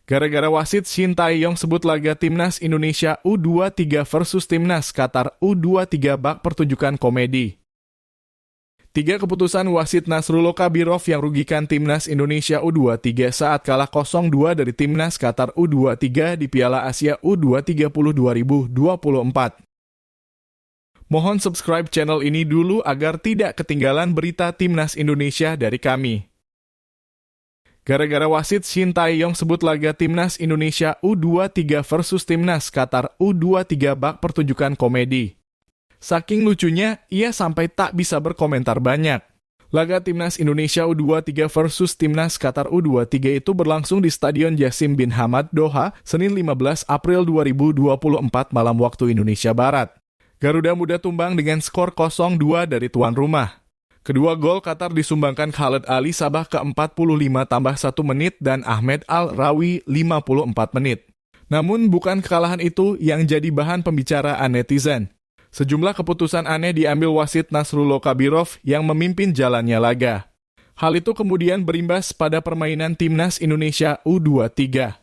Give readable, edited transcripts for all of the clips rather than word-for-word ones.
Gara-gara wasit Shin Tae-yong sebut laga Timnas Indonesia U23 versus Timnas Qatar U23 bak pertunjukan komedi. 3 keputusan wasit Nasrullah Kabirov yang rugikan Timnas Indonesia U23 saat kalah 0-2 dari Timnas Qatar U23 di Piala Asia U20 2024. Mohon subscribe channel ini dulu agar tidak ketinggalan berita Timnas Indonesia dari kami. Gara-gara wasit Shin Tae-yong sebut laga Timnas Indonesia U23 versus Timnas Qatar U23 bak pertunjukan komedi. Saking lucunya, ia sampai tak bisa berkomentar banyak. Laga Timnas Indonesia U23 versus Timnas Qatar U23 itu berlangsung di Stadion Jassim bin Hamad, Doha, Senin 15 April 2024 malam waktu Indonesia Barat. Garuda Muda tumbang dengan skor 0-2 dari tuan rumah. Kedua gol Qatar disumbangkan Khaled Ali Sabah ke-45 tambah 1 menit dan Ahmed Al-Rawi 54 menit. Namun bukan kekalahan itu yang jadi bahan pembicaraan netizen. Sejumlah keputusan aneh diambil wasit Nasrullah Kabirov yang memimpin jalannya laga. Hal itu kemudian berimbas pada permainan Timnas Indonesia U23.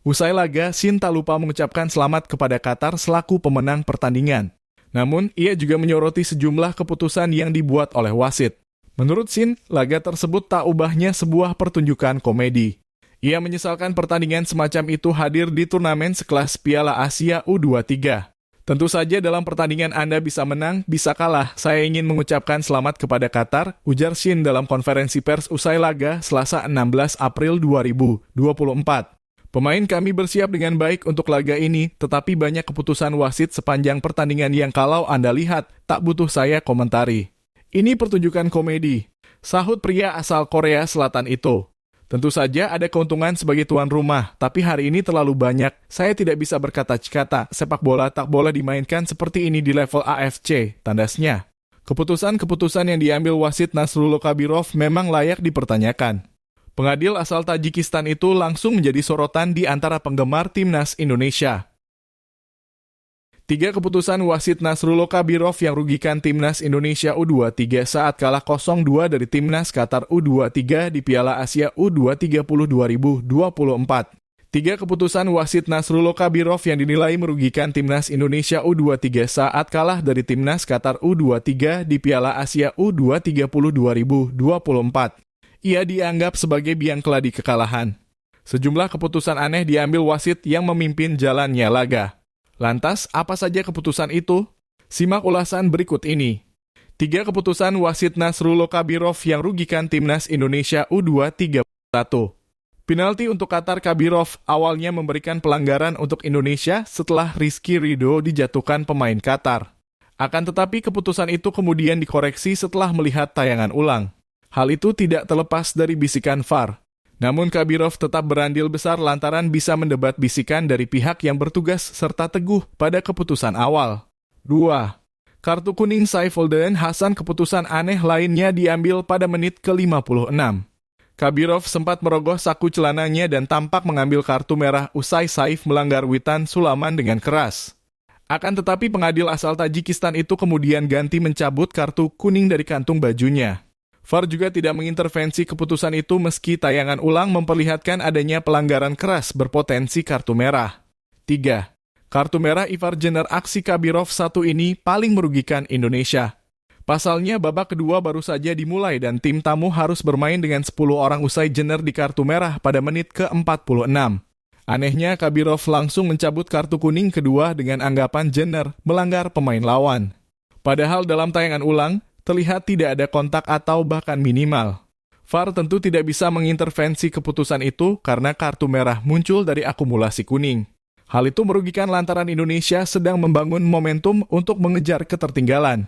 Usai laga, Shin tak lupa mengucapkan selamat kepada Qatar selaku pemenang pertandingan. Namun, ia juga menyoroti sejumlah keputusan yang dibuat oleh wasit. Menurut Shin, laga tersebut tak ubahnya sebuah pertunjukan komedi. Ia menyesalkan pertandingan semacam itu hadir di turnamen sekelas Piala Asia U23. Tentu saja dalam pertandingan Anda bisa menang, bisa kalah. Saya ingin mengucapkan selamat kepada Qatar, ujar Shin dalam konferensi pers usai laga Selasa 16 April 2024. Pemain kami bersiap dengan baik untuk laga ini, tetapi banyak keputusan wasit sepanjang pertandingan yang kalau Anda lihat, tak butuh saya komentari. Ini pertunjukan komedi, sahut pria asal Korea Selatan itu. Tentu saja ada keuntungan sebagai tuan rumah, tapi hari ini terlalu banyak. Saya tidak bisa berkata-kata, sepak bola tak boleh dimainkan seperti ini di level AFC, tandasnya. Keputusan-keputusan yang diambil wasit Nasrullah Kabirov memang layak dipertanyakan. Pengadil asal Tajikistan itu langsung menjadi sorotan di antara penggemar Timnas Indonesia. 3 keputusan wasit Nasrullah Kabirov yang rugikan Timnas Indonesia U23 saat kalah 0-2 dari Timnas Qatar U23 di Piala Asia U20 2024. 3 keputusan wasit Nasrullah Kabirov yang dinilai merugikan Timnas Indonesia U23 saat kalah dari Timnas Qatar U23 di Piala Asia U20 2024. Ia dianggap sebagai biang keladi kekalahan. Sejumlah keputusan aneh diambil wasit yang memimpin jalannya laga. Lantas, apa saja keputusan itu? Simak ulasan berikut ini. 3 keputusan wasit Nasrullah Kabirov yang rugikan Timnas Indonesia U23. 1. Penalti untuk Qatar. Kabirov awalnya memberikan pelanggaran untuk Indonesia setelah Rizky Ridho dijatuhkan pemain Qatar. Akan tetapi keputusan itu kemudian dikoreksi setelah melihat tayangan ulang. Hal itu tidak terlepas dari bisikan VAR. Namun Kabirov tetap berandil besar lantaran bisa mendebat bisikan dari pihak yang bertugas serta teguh pada keputusan awal. 2. Kartu kuning Saifuddin Hasan. Keputusan aneh lainnya diambil pada menit ke-56. Kabirov sempat merogoh saku celananya dan tampak mengambil kartu merah usai Saif melanggar witan Sulaman dengan keras. Akan tetapi pengadil asal Tajikistan itu kemudian ganti mencabut kartu kuning dari kantung bajunya. VAR juga tidak mengintervensi keputusan itu meski tayangan ulang memperlihatkan adanya pelanggaran keras berpotensi kartu merah. 3. Kartu merah Ivar Jenner. Aksi Kabirov 1 ini paling merugikan Indonesia. Pasalnya babak kedua baru saja dimulai dan tim tamu harus bermain dengan 10 orang usai Jenner di kartu merah pada menit ke-46. Anehnya Kabirov langsung mencabut kartu kuning kedua dengan anggapan Jenner melanggar pemain lawan. Padahal dalam tayangan ulang, terlihat tidak ada kontak atau bahkan minimal. VAR tentu tidak bisa mengintervensi keputusan itu karena kartu merah muncul dari akumulasi kuning. Hal itu merugikan lantaran Indonesia sedang membangun momentum untuk mengejar ketertinggalan.